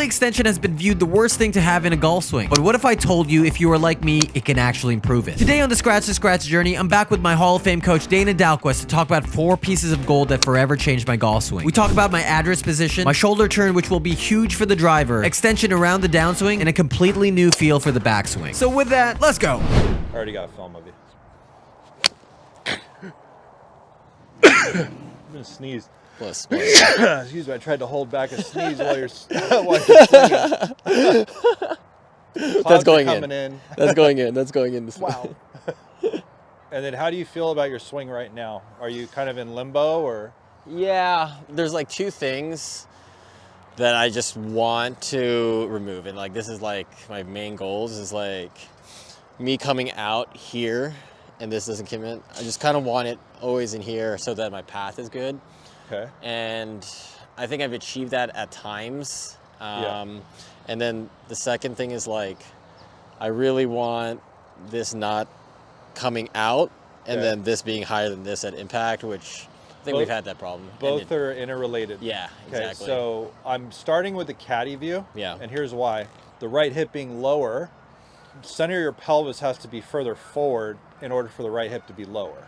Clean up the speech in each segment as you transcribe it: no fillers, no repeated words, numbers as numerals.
Belly extension has been viewed the worst thing to have in a golf swing. But what if I told you, if you are like me, it can actually improve it? Today on the Scratch to Scratch journey, I'm back with my Hall of Fame coach, Dana Dalquist, to talk about 4 pieces of gold that forever changed my golf swing. We talk about my address position, my shoulder turn, which will be huge for the driver, extension around the downswing, and a completely new feel for the backswing. So with that, let's go. I already got a film of you. I'm gonna sneeze. Plus. Excuse me, I tried to hold back a sneeze while you're swinging. That's going in. That's going in. That's going in. Wow. And then how do you feel about your swing right now? Are you kind of in limbo or? Yeah, there's like 2 things that I just want to remove. And like, this is like my main goals is like me coming out here and this doesn't come in. I just kind of want it always in here so that my path is good. Okay. And I think I've achieved that at times. And then the second thing is like, I really want this not coming out and then this being higher than this at impact, which I think we've had that problem. Both are interrelated. Yeah, okay, exactly. So I'm starting with the caddy view. Yeah. And here's why. The right hip being lower, center of your pelvis has to be further forward in order for the right hip to be lower.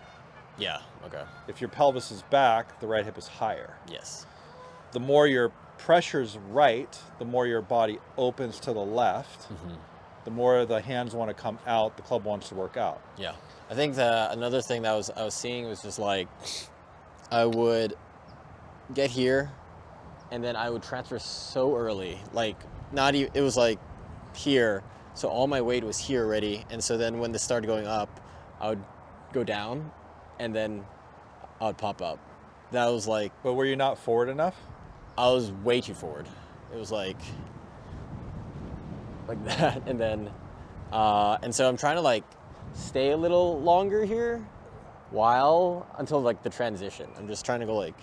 Yeah, okay. If your pelvis is back, the right hip is higher. Yes. The more your pressure's right, the more your body opens to the left. Mm-hmm. The more the hands want to come out, the club wants to work out. Yeah. I think another thing that I was seeing was just like, I would get here and then I would transfer so early. Like, not even, it was like here. So all my weight was here already. And so then when this started going up, I would go down and then I would pop up. That was like... But were you not forward enough? I was way too forward. It was like that. And then, and so I'm trying to like stay a little longer here until like the transition. I'm just trying to go like,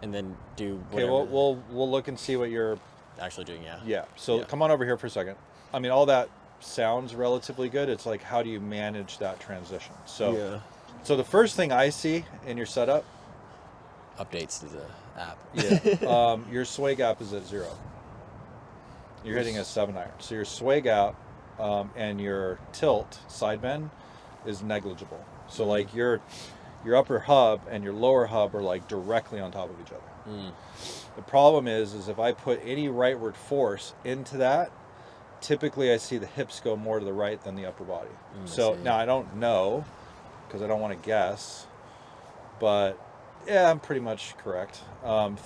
and then do whatever. Okay, we'll look and see what you're actually doing, yeah. Yeah, so come on over here for a second. I mean, all that sounds relatively good. It's like, how do you manage that transition? So, so the first thing I see in your setup, updates to the app. Yeah, your sway gap is at 0. You're hitting a 7-iron, so your sway gap and your tilt side bend is negligible. So like your upper hub and your lower hub are like directly on top of each other. The problem is if I put any rightward force into that, typically I see the hips go more to the right than the upper body. So now I don't know because I don't want to guess, but yeah, I'm pretty much correct.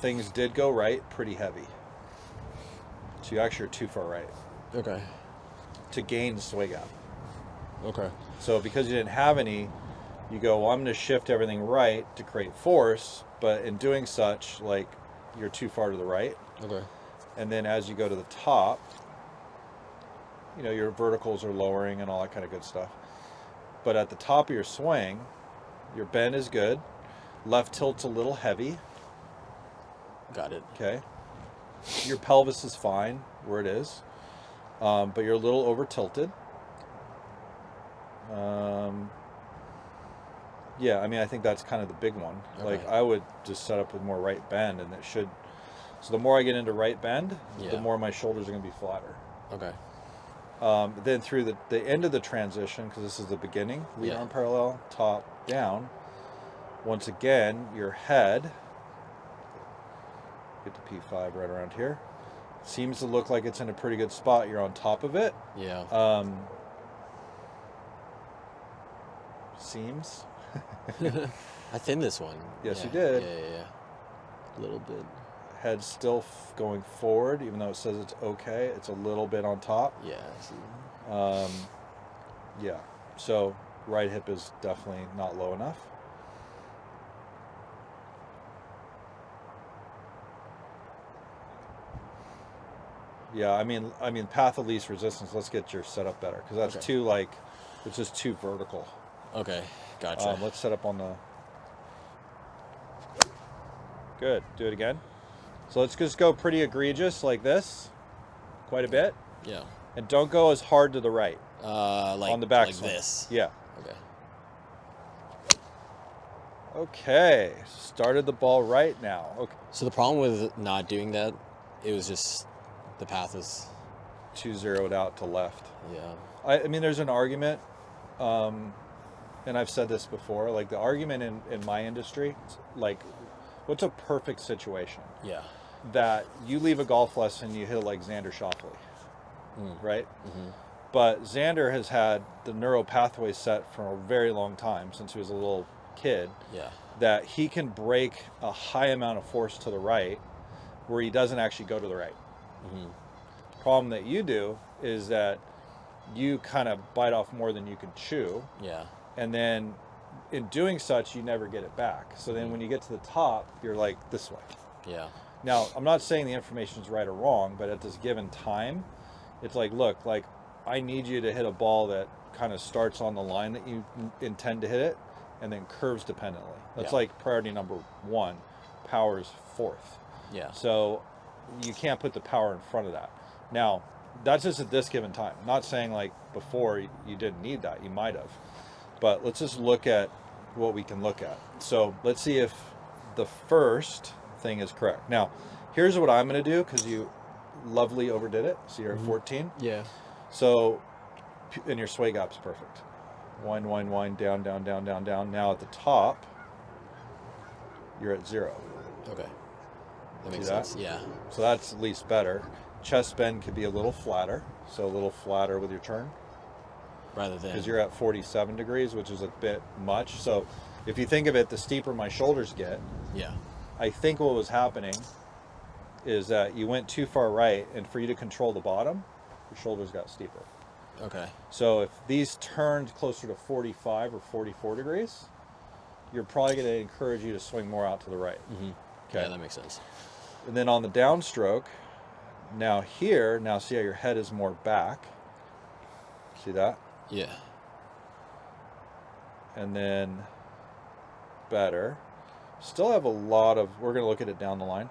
Things did go right pretty heavy. So you actually are too far right. Okay. To gain sway gap. Okay. So because you didn't have any, you go, well, I'm going to shift everything right to create force, but in doing such, like, you're too far to the right. Okay. And then as you go to the top, you know, your verticals are lowering and all that kind of good stuff. But at the top of your swing, your bend is good. Left tilt's a little heavy. Got it. Okay. Your pelvis is fine where it is, but you're a little over tilted. Yeah, I mean, I think that's kind of the big one. Okay. Like, I would just set up with more right bend, and it should. So the more I get into right bend, the more my shoulders are going to be flatter. Okay. Then through the end of the transition, because this is the beginning, lead arm parallel, top, down. Once again, your head, get to P5 right around here, seems to look like it's in a pretty good spot. You're on top of it. Yeah. Seems. I thinned this one. Yes, you did. Yeah. A little bit. Head still going forward, even though it says it's okay. It's a little bit on top. Yeah. Yeah. So right hip is definitely not low enough. Yeah, I mean, path of least resistance. Let's get your setup better because that's too like, it's just too vertical. Okay, gotcha. Let's set up on the. Good. Do it again. So let's just go pretty egregious like this, quite a bit. Yeah. And don't go as hard to the right. Like on the backswing. Like this. Yeah. Okay. Okay. Started the ball right now. Okay. So the problem with not doing that it was just the path was too zeroed out to left. yeah. I mean, there's an argument, and I've said this before, like the argument in my industry, like what's a perfect situation? Yeah. That you leave a golf lesson, you hit it like Xander Schauffele, right? Mm-hmm. But Xander has had the neural pathway set for a very long time, since he was a little kid, Yeah. that he can break a high amount of force to the right where he doesn't actually go to the right. Mm-hmm. Problem that you do is that you kind of bite off more than you can chew, Yeah. and then in doing such you never get it back. So then when you get to the top, you're like this way. Yeah. Now, I'm not saying the information is right or wrong, but at this given time, it's like, look, like I need you to hit a ball that kind of starts on the line that you intend to hit it and then curves dependently. That's like priority number one. Power is fourth. Yeah. So you can't put the power in front of that. Now, that's just at this given time. Not saying like before you didn't need that. You might have. But let's just look at what we can look at. So let's see if the first thing is correct. Now, here's what I'm going to do, because you lovely overdid it. So you're at 14. Yeah. So, and your sway gap's perfect. Wind, wind, wind, down, down, down, down, down. Now at the top, you're at 0. Okay. That makes See that? sense. Yeah. So that's at least better. Chest bend could be a little flatter. So a little flatter with your turn. Rather than. Because you're at 47 degrees, which is a bit much. So if you think of it, the steeper my shoulders get, Yeah. I think what was happening is that you went too far right, and for you to control the bottom, your shoulders got steeper. Okay. So if these turned closer to 45 or 44 degrees, you're probably going to encourage you to swing more out to the right. Mm-hmm. Okay. Yeah, that makes sense. And then on the downstroke, now here, now see how your head is more back. See that? Yeah. And then better. Still have a lot of, we're going to look at it down the line.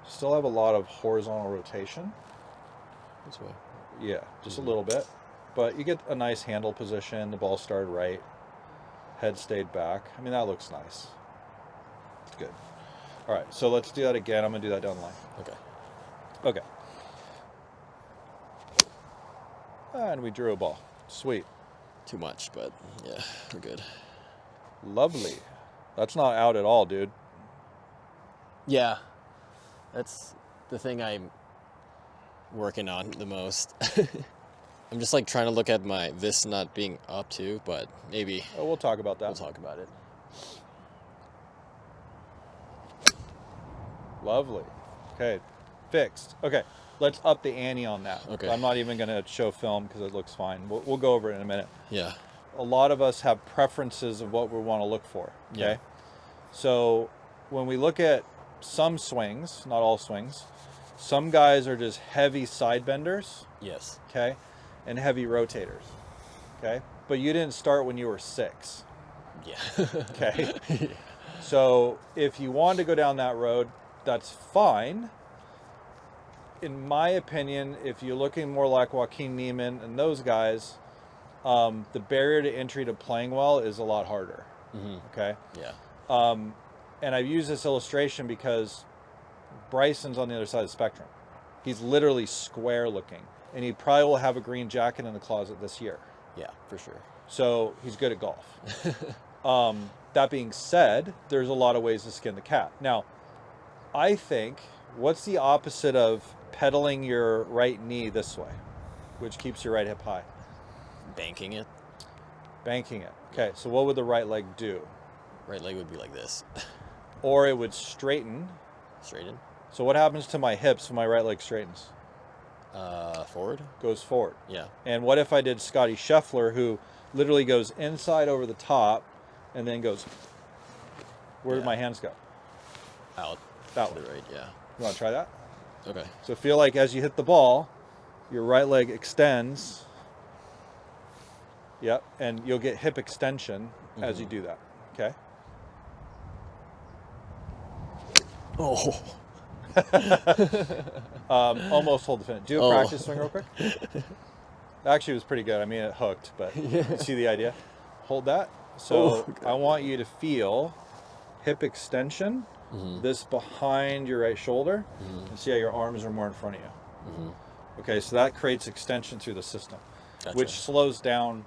Still have a lot of horizontal rotation. This way. Yeah, just a little bit. But you get a nice handle position. The ball started right. Head stayed back. I mean, that looks nice. It's good. All right, so let's do that again. I'm going to do that down the line. Okay. Okay. And we drew a ball. Sweet. Too much, but yeah, we're good. Lovely. That's not out at all, dude. Yeah. That's the thing I'm working on the most. I'm just like trying to look at my this not being up too, but maybe Oh, we'll talk about that. we'll talk about it. Lovely. Okay, fixed. Okay, let's up the ante on that. Okay. I'm not even going to show film because it looks fine. We'll go over it in a minute. Yeah. A lot of us have preferences of what we want to look for. Okay. Yeah. So when we look at some swings, not all swings, some guys are just heavy side benders, Yes. okay, and heavy rotators, okay. But you didn't start when you were 6, Yeah. okay. So if you want to go down that road, that's fine. In my opinion, if you're looking more like Joaquin Neiman and those guys, the barrier to entry to playing well is a lot harder. Mm-hmm. Okay. Yeah. And I've used this illustration because Bryson's on the other side of the spectrum. He's literally square looking, and he probably will have a green jacket in the closet this year. Yeah, for sure. So he's good at golf. That being said, there's a lot of ways to skin the cat. Now, I think, what's the opposite of pedaling your right knee this way, which keeps your right hip high? Banking it. Banking it. Okay, so what would the right leg do? Right leg would be like this. Or it would straighten. Straighten. So what happens to my hips when my right leg straightens? Forward. Goes forward. Yeah. And what if I did Scotty Scheffler, who literally goes inside over the top and then goes, where did my hands go? Out. That To way. the right. Yeah. You want to try that? Okay. So feel like as you hit the ball, your right leg extends. Yep, and you'll get hip extension as you do that. Okay. Oh. Almost hold the finish. Do a Oh. practice swing real quick. Actually, it was pretty good. I mean, it hooked, but you see the idea? Hold that. So Oh, okay. I want you to feel hip extension this behind your right shoulder, and see how your arms are more in front of you. Okay, so that creates extension through the system, which slows down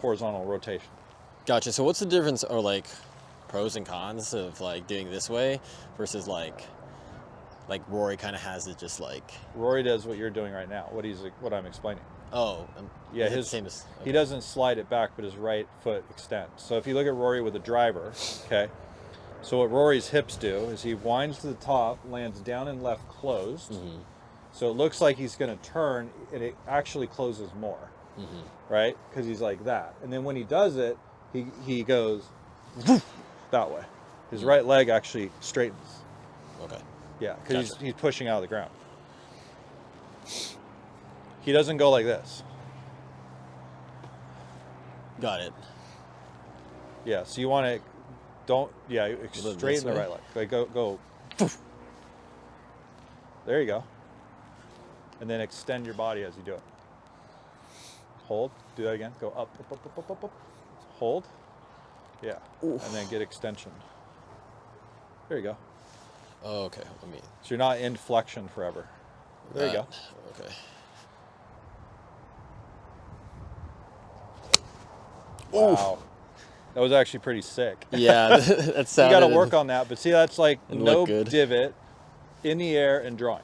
horizontal rotation. Gotcha. So what's the difference, or like pros and cons of like doing this way versus like Rory kind of has it just like... Rory does what you're doing right now, what I'm explaining. Oh, yeah, same as, okay. He doesn't slide it back, but his right foot extends. So if you look at Rory with a driver, okay, so what Rory's hips do is he winds to the top, lands down and left closed. So it looks like he's going to turn, and it actually closes more, right? Because he's like that. And then when he does it, he goes that way. His right leg actually straightens. Okay. Yeah, because he's pushing out of the ground. He doesn't go like this. Got it. Yeah, so you want to, straighten the right leg. Like go. There you go. And then extend your body as you do it. Hold. Do that again. Go up, up, up, up, up, up, up. Hold. Yeah. Oof. And then get extension. There you go. Oh, okay. So you're not in flexion forever. There you go. Okay. Wow. That was actually pretty sick. Yeah, that sounded... You got to work on that. But see, that's like no divot, in the air and drawing.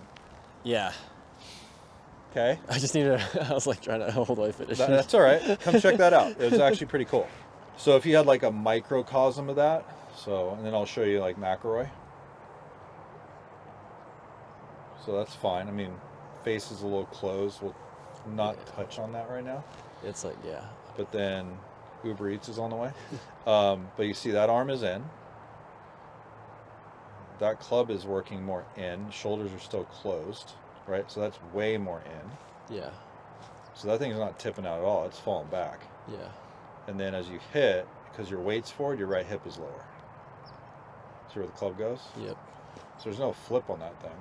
Yeah. Okay. I just needed I was like trying to hold my finish. That's all right. Come check that out. It was actually pretty cool. So if you had like a microcosm of that, and then I'll show you like macaroy. So that's fine. I mean, face is a little closed. We'll not touch on that right now. It's like, yeah. But then Uber Eats is on the way. But you see that arm is in. That club is working more in. Shoulders are still closed, right? So that's way more in. Yeah. So that thing's not tipping out at all. It's falling back. Yeah. And then as you hit, because your weight's forward, your right hip is lower. See where the club goes? Yep. So there's no flip on that thing.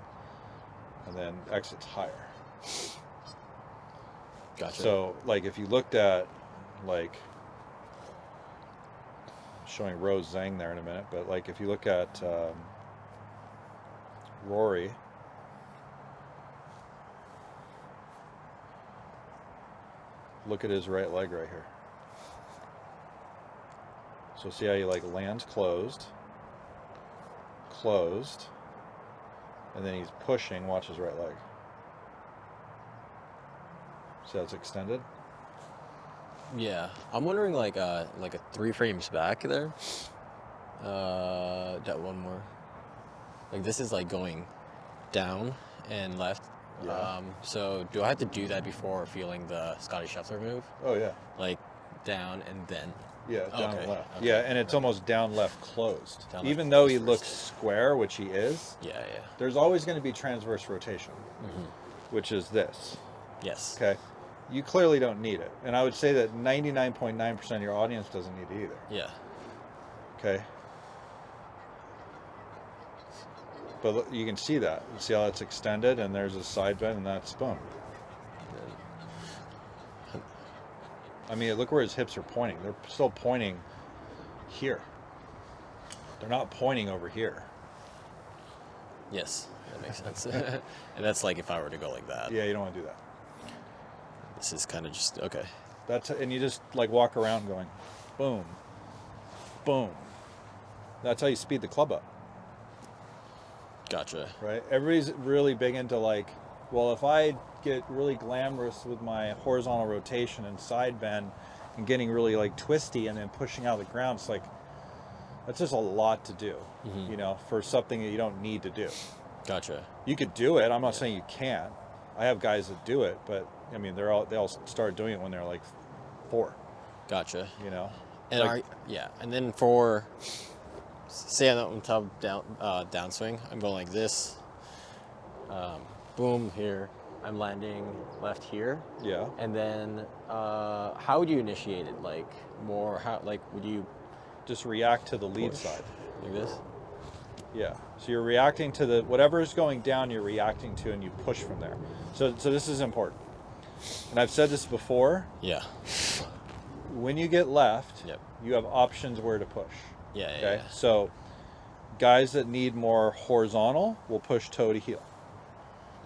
And then exits higher. Gotcha. So, like, if you looked at, like, showing Rose Zhang there in a minute, but, like, if you look at Rory, look at his right leg right here. So see how he, like, lands closed, and then he's pushing, watch his right leg. See how it's extended? Yeah. I'm wondering like a 3 frames back there. That one more. Like this is like going down and left. Yeah. So do I have to do that before feeling the Scotty Scheffler move? Oh yeah. Like down and then. Yeah, down and left. Okay. Yeah, and it's almost down left closed. Down Even left though he closed looks first. square, which he is, Yeah. there's always going to be transverse rotation, which is this. Yes. Okay. You clearly don't need it. And I would say that 99.9% of your audience doesn't need it either. Yeah. Okay. But look, you can see that. You see how it's extended and there's a side bend and that's boom. I mean, look where his hips are pointing. They're still pointing here. They're not pointing over here. Yes, that makes sense. And that's like if I were to go like that. Yeah, you don't want to do that. This is kind of just, okay. And you just like walk around going, boom, boom. That's how you speed the club up. Gotcha. Right? Everybody's really big into like, well, if I get really glamorous with my horizontal rotation and side bend and getting really like twisty and then pushing out of the ground, it's like, that's just a lot to do, you know, for something that you don't need to do. Gotcha. You could do it. I'm not saying you can't. I have guys that do it, but I mean, they all started doing it when they're like 4. Gotcha. You know? And like, and then for, say I'm on top downswing, I'm going like this, boom here, I'm landing left here. Yeah. And then how would you initiate it? Like more, would you just react to the lead push side? like this? Yeah. So you're reacting to whatever is going down, you're reacting to, and you push from there. So this is important. And I've said this before. Yeah. When you get left, Yep. you have options where to push. Yeah. Okay. So Guys that need more horizontal will push toe to heel.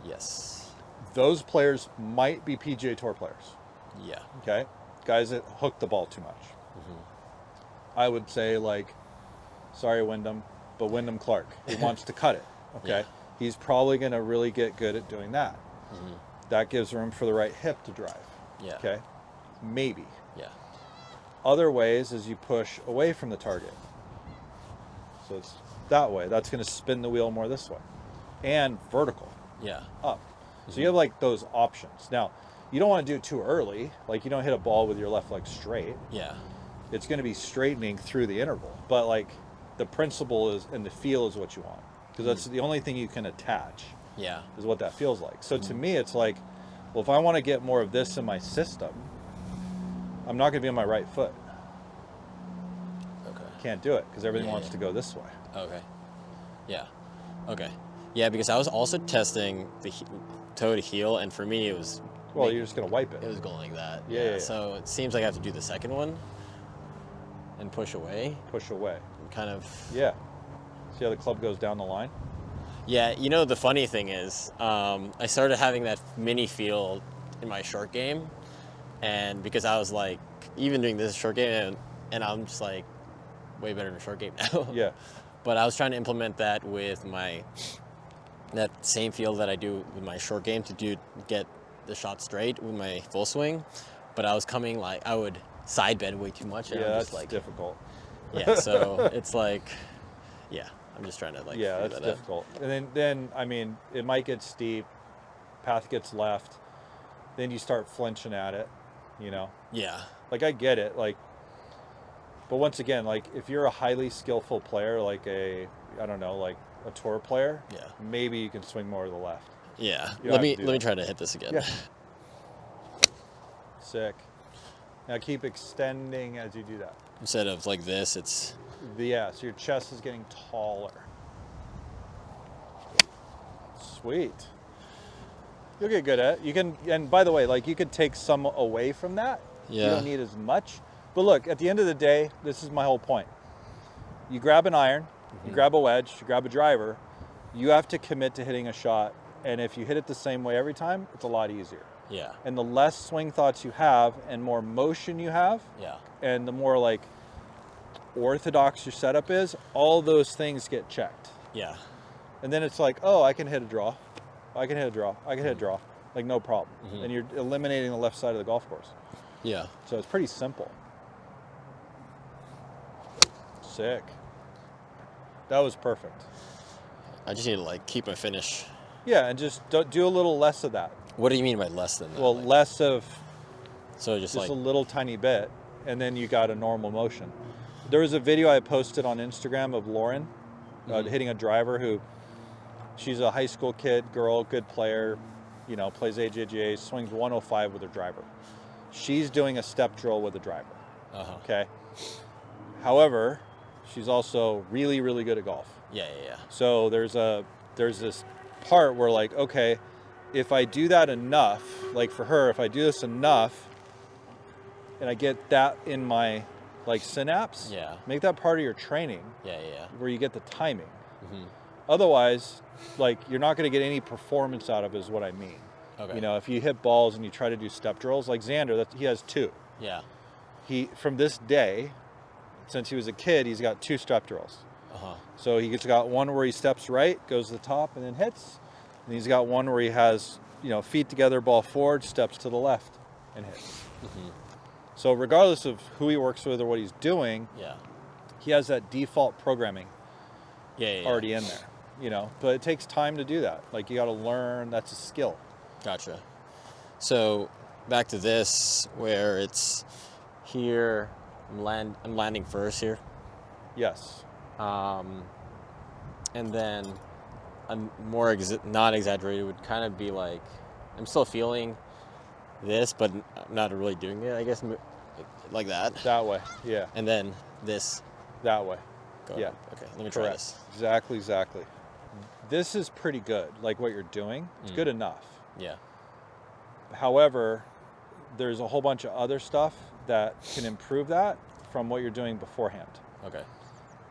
Yes. Those players might be PGA Tour players. Yeah. Okay? Guys that hook the ball too much. I would say, like, sorry, Wyndham, but Wyndham Clark, he wants to cut it. Okay? Yeah. He's probably going to really get good at doing that. That gives room for the right hip to drive. Yeah. Okay? Maybe. Yeah. Other ways is you push away from the target. So it's that way. That's going to spin the wheel more this way. And vertical, Yeah. up. So you have like those options. Now, you don't want to do it too early. Like you don't hit a ball with your left leg straight. Yeah. It's going to be straightening through the interval. But like the principle is, and the feel is what you want. Because that's the only thing you can attach. Yeah. Is what that feels like. So to me, it's like, well, if I want to get more of this in my system, I'm not going to be on my right foot. Okay. Can't do it because everything Yeah, wants yeah. to go this way. Okay. Yeah. Okay. Yeah, because I was also testing the toe to heel, and for me it was. Well, you're just going to wipe It it. was going like that. Yeah. So it seems like I have to do the second one and push away. Push away. Kind of. Yeah. See how the club goes down the line? Yeah, you know, the funny thing is, I started having that mini feel in my short game, and because I was like, even doing this short game, and I'm just like, way better in a short game now. Yeah. But I was trying to implement that with that same feel that I do with my short game to get the shot straight with my full swing, but I was coming like, I would side bend way too much, and Yeah, I'm that's just like, difficult. yeah, so it's like, yeah. I'm just trying to like. Yeah, figure that's that out. difficult. And then I mean, it might get steep, path gets left, then you start flinching at it, you know? Yeah. Like, I get it, like, but once again, like, if you're a highly skillful player, like I don't know, like a tour player, Yeah. maybe you can swing more to the left. Yeah. You Let have me to do let me that. try to hit this again. Yeah. Sick. Now keep extending as you do that. Instead of like this, it's Yeah, so your chest is getting taller. Sweet. You'll get good at it. You can, and by the way, like you could take some away from that. You Yeah. don't need as much. But look, at the end of the day, this is my whole point. You grab an iron, you grab a wedge, you grab a driver, you have to commit to hitting a shot. And if you hit it the same way every time, it's a lot easier. yeah. And the less swing thoughts you have and more motion you have, Yeah. and the more like orthodox your setup is, all those things get checked. Yeah. And then it's like, oh, I can hit a draw. I can hit a draw. I can hit a draw. Like, no problem. And you're eliminating the left side of the golf course. Yeah. So it's pretty simple. Sick. That was perfect. I just need to like keep my finish. Yeah, and just do a little less of that. What do you mean by less than that? Well, Like, less of so just just like a little tiny bit, and then you got a normal motion. There was a video I posted on Instagram of Lauren hitting a driver who, she's a high school girl, good player, you know, plays AJGA, swings 105 with her driver. She's doing a step drill with a driver, okay? However, she's also really, really good at golf. yeah. So there's this part where like, okay, if I do that enough, like for her, if I do this enough and I get that in my like synapse, Yeah. make that part of your training Yeah. where you get the timing. Otherwise, like you're not going to get any performance out of it is what I mean. Okay. You know, if you hit balls and you try to do step drills, like Xander, he has 2. Yeah. He, from this day, since he was a kid, he's got 2 step drills. So he's got one where he steps right, goes to the top, and then hits. And he's got one where he has, you know, feet together, ball forward, steps to the left, and hits. So regardless of who he works with or what he's doing, Yeah. he has that default programming Yeah. already in there, you know. But it takes time to do that. Like you got to learn. That's a skill. Gotcha. So back to this, where it's here. I'm landing first here. Yes. And then a more not exaggerated would kind of be like, I'm still feeling this, but I'm not really doing it, I guess, like that. That way. Yeah. And then this. That way. Going Yeah. up. Okay, let me try Correct. this. Exactly. This is pretty good. Like what you're doing, it's good enough. Yeah. However, there's a whole bunch of other stuff that can improve that from what you're doing beforehand. Okay.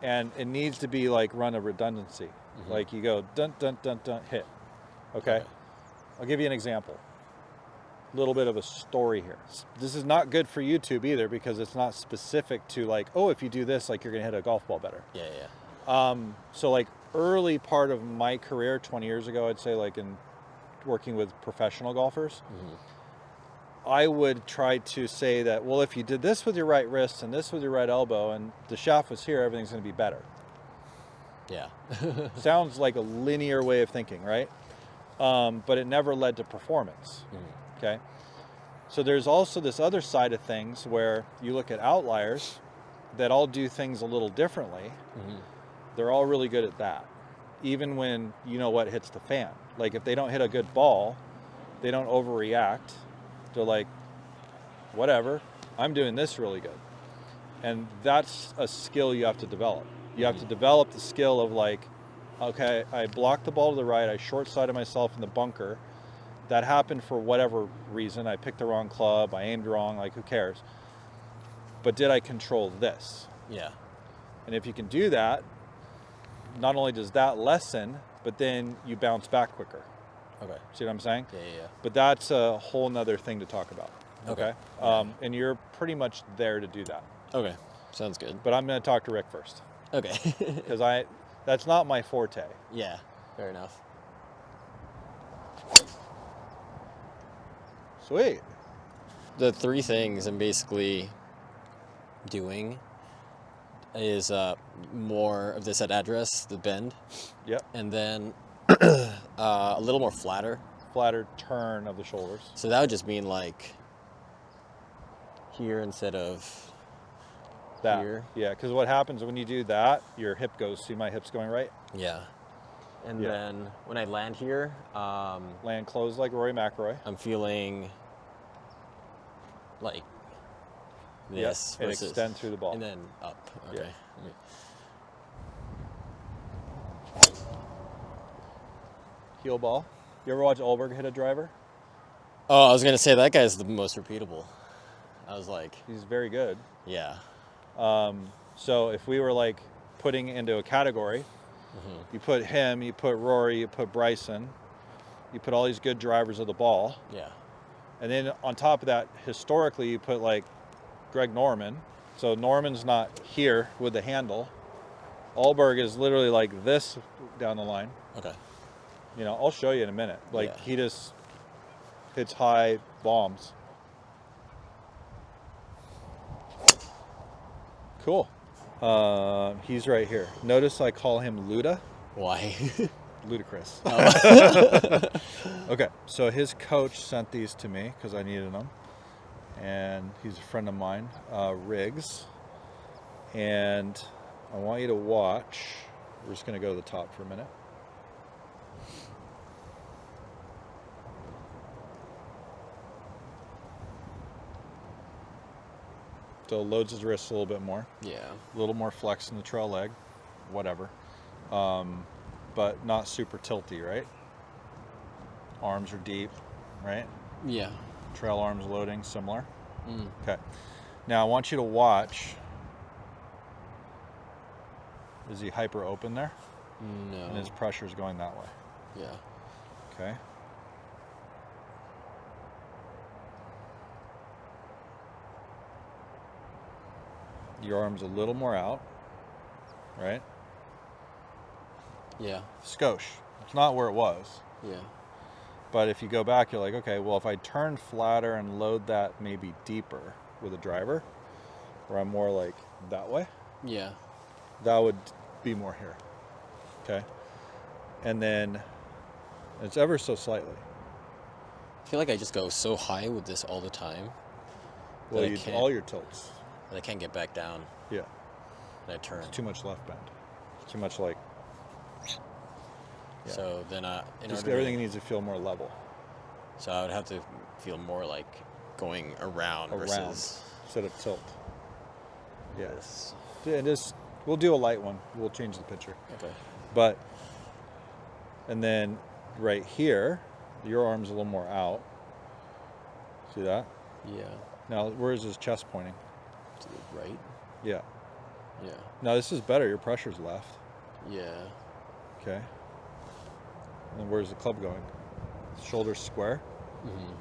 And it needs to be like run a redundancy. Like you go dun dun dun dun hit. Okay. I'll give you an example. A little bit of a story here. This is not good for YouTube either because it's not specific to like, oh, if you do this, like you're gonna hit a golf ball better. Yeah. So like early part of my career, 20 years ago, I'd say, like in working with professional golfers, I would try to say that, well, if you did this with your right wrist and this with your right elbow and the shaft was here, everything's going to be better. Yeah. Sounds like a linear way of thinking, right? But it never led to performance. Okay. So there's also this other side of things where you look at outliers that all do things a little differently. They're all really good at that. Even when you know what hits the fan. Like if they don't hit a good ball, they don't overreact. They're like, whatever, I'm doing this really good. And that's a skill you have to develop. You have to develop the skill of like, okay, I blocked the ball to the right, I short-sighted myself in the bunker. That happened for whatever reason. I picked the wrong club, I aimed wrong, like who cares? But did I control this? Yeah. And if you can do that, not only does that lessen, but then you bounce back quicker. Okay. See what I'm saying? Yeah. But that's a whole nother thing to talk about. Okay. And you're pretty much there to do that. Okay. Sounds good. But I'm going to talk to Rick first. Okay. Because that's not my forte. Yeah. Fair enough. Sweet. The 3 things I'm basically doing is more of this at address, the bend. Yep. And then a little more flatter. Flatter turn of the shoulders. So that would just mean like here instead of That. here. Yeah, because what happens when you do that, your hip goes, see my hips going right? Yeah. And Yeah. then when I land here, Land closed like Rory McIlroy. I'm feeling like this And versus extend through the ball. and then up. Okay. Heel ball. You ever watch Olberg hit a driver? Oh, I was gonna say that guy's the most repeatable. I was like, He's very good. yeah. So if we were like putting into a category, you put him, you put Rory, you put Bryson, you put all these good drivers of the ball. Yeah. And then on top of that, historically, you put like Greg Norman. So Norman's not here with the handle. Olberg is literally like this down the line. Okay. You know, I'll show you in a minute. Like Yeah. he just hits high bombs. Cool. He's right here. Notice I call him Luda. Why? Ludicrous. Okay, so his coach sent these to me because I needed them. And he's a friend of mine, Riggs. And I want you to watch. We're just going to go to the top for a minute. So loads his wrists a little bit more. Yeah. A little more flex in the trail leg. Whatever. But not super tilty, right? Arms are deep, right? Yeah. Trail arms loading, similar. Okay. Now I want you to watch. Is he hyper open there? No. And his pressure is going that way. Yeah. Okay. Your arm's a little more out, right? Yeah. Skosh. It's not where it was. Yeah. But if you go back, you're like, okay, well, if I turn flatter and load that maybe deeper with a driver, where I'm more like that way, Yeah. that would be more here. Okay. And then it's ever so slightly. I feel like I just go so high with this all the time Well, that I can't, all your tilts. that I can't get back down Yeah. and I turn. It's too much left bend. Too much like, yeah. So then in just order everything to, needs to feel more level. so I would have to feel more like going around versus Instead of tilt. Yeah. this. And just, we'll do a light one. We'll change the picture. Okay. But, and then right here, your arm's a little more out. See that? Yeah. Now, where is his chest pointing? To the right. Yeah. Yeah. Now this is better. Your pressure's left. Yeah. Okay. And then where's the club going? Shoulders square. Mm-hmm.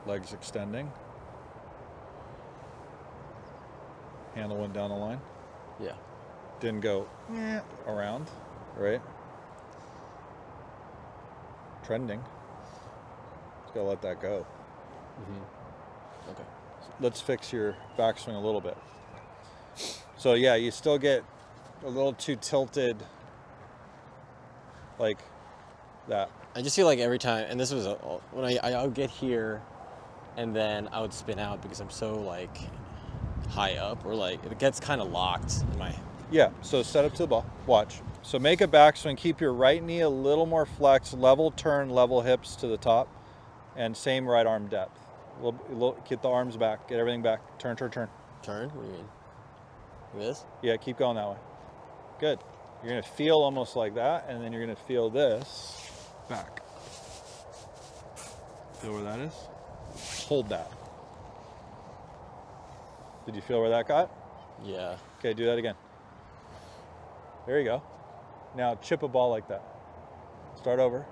Legs extending. Handle went down the line. Yeah. Didn't go around, right? Trending. Just gotta let that go. Mm-hmm. Okay. Let's fix your backswing a little bit. So yeah, you still get a little too tilted, like that. I just feel like every time, and this was when I would get here, and then I would spin out because I'm so like high up, or like it gets kind of locked in my. Yeah, so set up to the ball. Watch. So make a backswing. Keep your right knee a little more flexed. Level turn, level hips to the top. And same right arm depth. Get the arms back. Get everything back. Turn, turn, turn. Turn? What do you mean? Like this? Yeah, keep going that way. Good. You're going to feel almost like that. And then you're going to feel this back. Feel where that is? Hold that. Did you feel where that got? Yeah. Okay, do that again. There you go. Now chip a ball like that. Start over.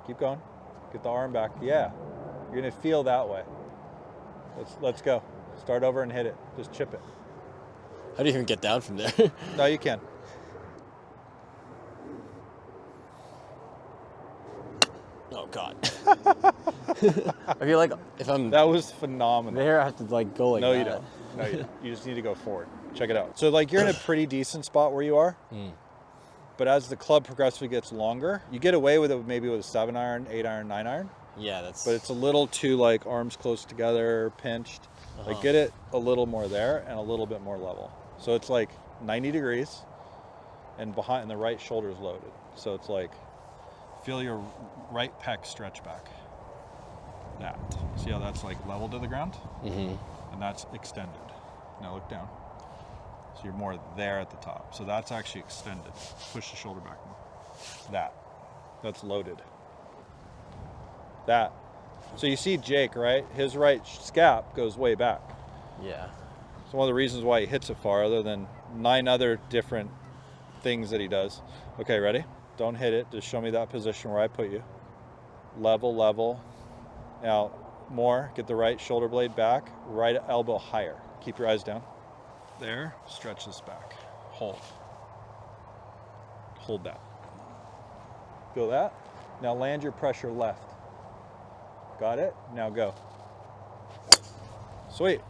Keep going. Get the arm back. Yeah. You're gonna feel that way. Let's go. Start over and hit it. Just chip it. How do you even get down from there? No, you can. Oh God. I feel like if I'm That was phenomenal. there, I have to like go like No, that. you don't. No, you don't. You just need to go forward. Check it out. So like you're in a pretty decent spot where you are. But as the club progressively gets longer, you get away with it maybe with a 7-iron, 8-iron, 9-iron. Yeah, that's. But it's a little too like arms close together, pinched. Like get it a little more there and a little bit more level. So it's like 90 degrees and behind the right shoulder is loaded. So it's like feel your right pec stretch back. That. See how that's like level to the ground? Mm-hmm. And that's extended. Now look down. So you're more there at the top. So that's actually extended. Push the shoulder back more. That. That's loaded. That. So you see Jake, right? His right scap goes way back. Yeah. It's one of the reasons why he hits it far, other than 9 other different things that he does. Okay, ready? Don't hit it. Just show me that position where I put you. Level, level. Now, more. Get the right shoulder blade back. Right elbow higher. Keep your eyes down. There. Stretch this back. Hold. Hold that. Feel that? Now land your pressure left. Got it? Now go. Sweet.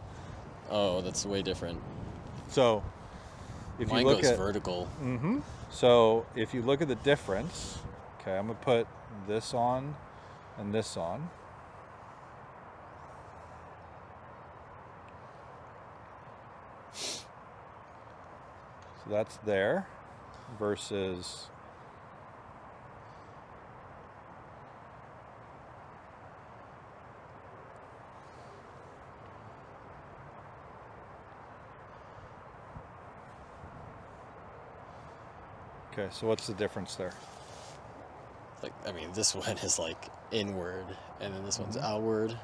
Oh, that's way different. So, if Mine you look goes at vertical. So if you look at the difference, okay, I'm gonna put this on and this on. So that's there versus okay, so what's the difference there? Like, I mean, this one is like inward, and then this one's outward.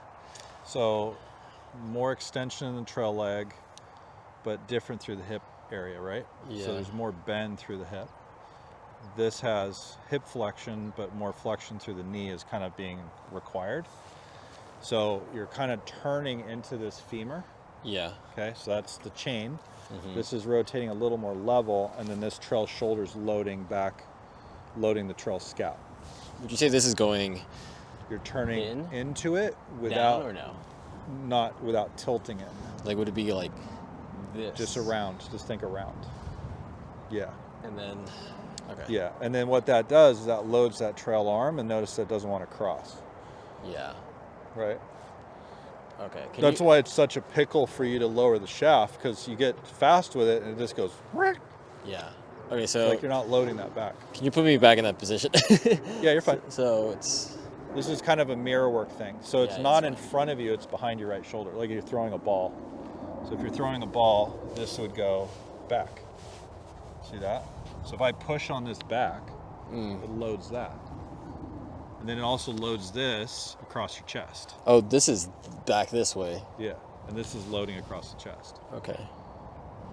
So more extension in the trail leg, but different through the hip area, right? Yeah. So there's more bend through the hip. This has hip flexion, but more flexion through the knee is kind of being required. So you're kind of turning into this femur. Yeah. Okay, so that's the chain. This is rotating a little more level, and then this trail shoulder's loading back, loading the trail scap. Would you say this is going You're turning in? into it without, down or no? not without tilting it. Like, would it be like this? Just around. Just think around. Yeah. And then, okay. Yeah. And then what that does is that loads that trail arm, and notice that it doesn't want to cross. Yeah. Right. Okay. That's why it's such a pickle for you to lower the shaft, because you get fast with it and it just goes. Yeah. Okay, so Like you're not loading that back. can you put me back in that position? Yeah, you're fine. So it's This is kind of a mirror work thing. So it's Yeah, not it's in front of you, it's behind your right shoulder, like you're throwing a ball. So if you're throwing a ball, this would go back. See that? So if I push on this back, it loads that. And then it also loads this across your chest. Oh, this is back this way. Yeah. And this is loading across the chest. Okay.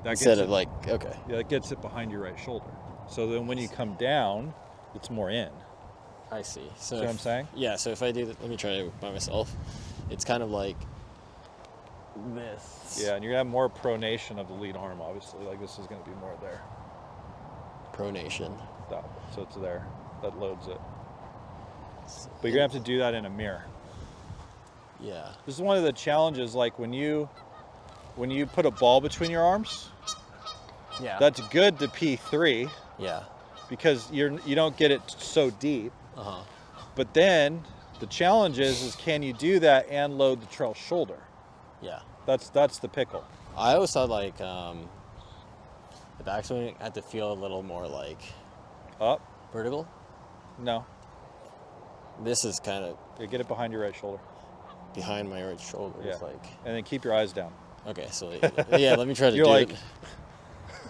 That Instead gets of like, okay. Yeah, that gets it behind your right shoulder. So then when you come down, it's more in. I see. So See what I'm saying? Yeah, so if I do that, let me try it by myself. It's kind of like this. Yeah, and you're gonna have more pronation of the lead arm, obviously. Like this is gonna be more there. Pronation. So it's there. That loads it. But you're gonna have to do that in a mirror. Yeah. This is one of the challenges, like when you put a ball between your arms, Yeah. that's good to P3 Yeah. because you don't get it so deep. Uh-huh. But then the challenge is can you do that and load the trail shoulder? Yeah. That's the pickle. I always thought like the backswing had to feel a little more like Up? vertical. No. This is kind of Yeah, get it behind your right shoulder. behind my right shoulder. Yeah. It's like, And then keep your eyes down. okay, so yeah, let me try to You're do like- it.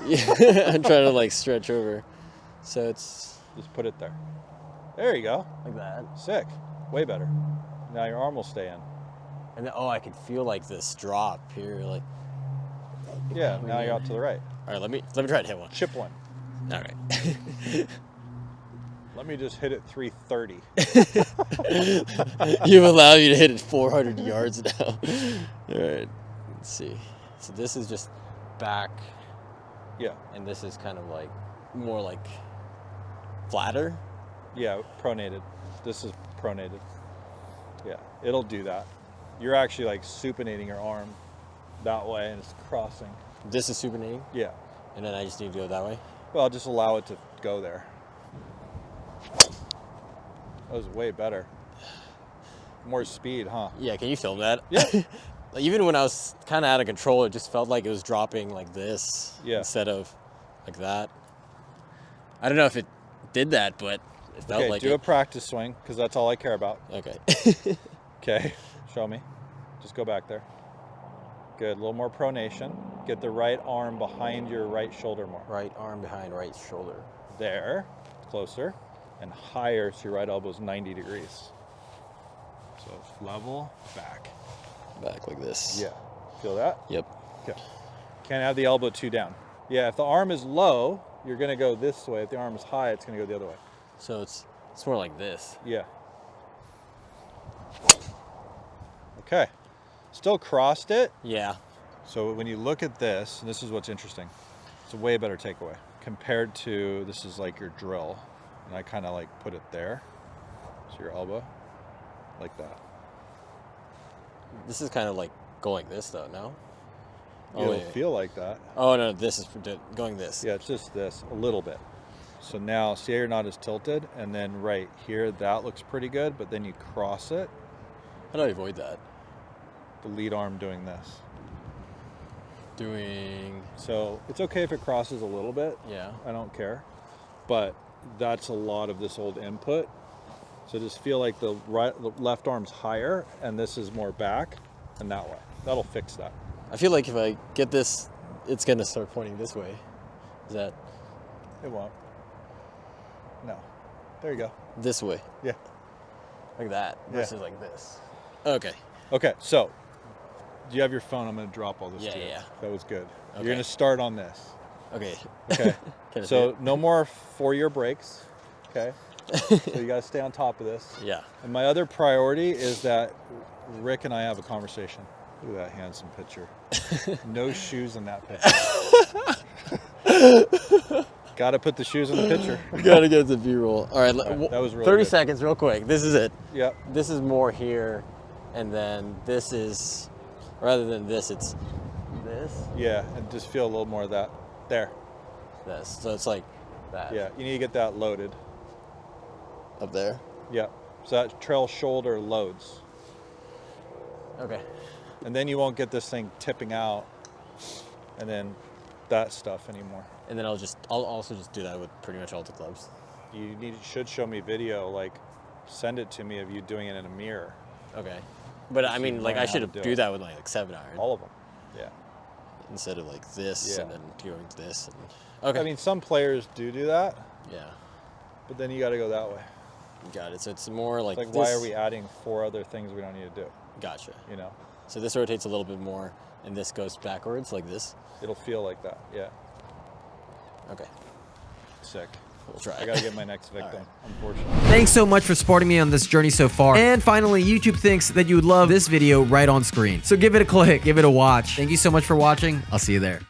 Yeah, I'm trying to like stretch over. So it's Just put it there. There you go. like that. Sick. Way better. Now your arm will stay in. And then, oh, I can feel like this drop here. Like, Yeah, now you're out to the right. all right, let me try to hit one. Chip one. All right. Let me just hit it 330. You allow me to hit it 400 yards now. All right, let's see. So this is just back, Yeah. and this is kind of like more like flatter. Yeah, pronated. This is pronated. Yeah, it'll do that. You're actually like supinating your arm that way and it's crossing. This is supinating, Yeah. and then I just need to go that way. Well, just allow it to go there. That was way better. More speed, huh? Yeah, can you film that? Yeah. Like, even when I was kind of out of control, it just felt like it was dropping like this Yeah. instead of like that. I don't know if it did that, but it felt Okay, like do it. a practice swing because that's all I care about. Okay. Okay, show me. Just go back there. Good, a little more pronation. Get the right arm behind your right shoulder more. Right arm behind right shoulder. There, closer, and higher so your right elbow's 90 degrees. So it's level, back. Back like this. Yeah, feel that? Yep. Okay. Can't have the elbow too down. Yeah, if the arm is low, you're gonna go this way. If the arm is high, it's gonna go the other way. So it's more like this. Yeah. Okay, still crossed it. Yeah. So when you look at this, and this is what's interesting, it's a way better takeaway compared to, this is like your drill. And I kind of like put it there. So your elbow, like that. This is kind of like going this though, no? It'll wait. feel like that. Oh no, this is going this. Yeah, it's just this, a little bit. So now, see how you're not as tilted? And then right here, that looks pretty good, but then you cross it, How do I avoid that? the lead arm doing this. Doing, So it's okay if it crosses a little bit. yeah. I don't care. But that's a lot of this old input. So just feel like the left arm's higher and this is more back and that way. That'll fix that. I feel like if I get this, it's gonna start pointing this way. Is that It won't. No. There you go. this way? Yeah. Like that Yeah. versus like this. Okay. Okay, so do you have your phone? I'm going to drop all this Yeah, to you. yeah. That was good. Okay. You're going to start on this. Okay. Okay. Can I see So it? no more 4-year breaks. Okay. So you got to stay on top of this. Yeah. And my other priority is that Rick and I have a conversation. Look at that handsome picture. No shoes in that picture. Got to put the shoes in the picture. Gotta get the B-roll. All right. All right, that was really 30 good. seconds, real quick. This is it. Yep. This is more here, and then this is, rather than this, it's this. Yeah, and just feel a little more of that. There. This. So it's like that. Yeah, you need to get that loaded. Up there. Yep. So that trail shoulder loads. Okay. And then you won't get this thing tipping out and then that stuff anymore. And then I'll also just do that with pretty much all the clubs. You should show me video, like send it to me of you doing it in a mirror. Okay. But I So mean, you like learn I how should to do do it. that with like 7-iron. All of them. Yeah. Instead of like this Yeah. and then going to this. And, okay. I mean, some players do that, yeah. but then you got to go that way. Got it. So it's more like It's like, this. why are we adding 4 other things we don't need to do? Gotcha. You know, So this rotates a little bit more, and this goes backwards like this. it'll feel like that. Yeah. Okay. Sick. We'll try. I gotta get my next victim, right. unfortunately. Thanks so much for supporting me on this journey so far. And finally, YouTube thinks that you would love this video right on screen. So give it a click, give it a watch. Thank you so much for watching. I'll see you there.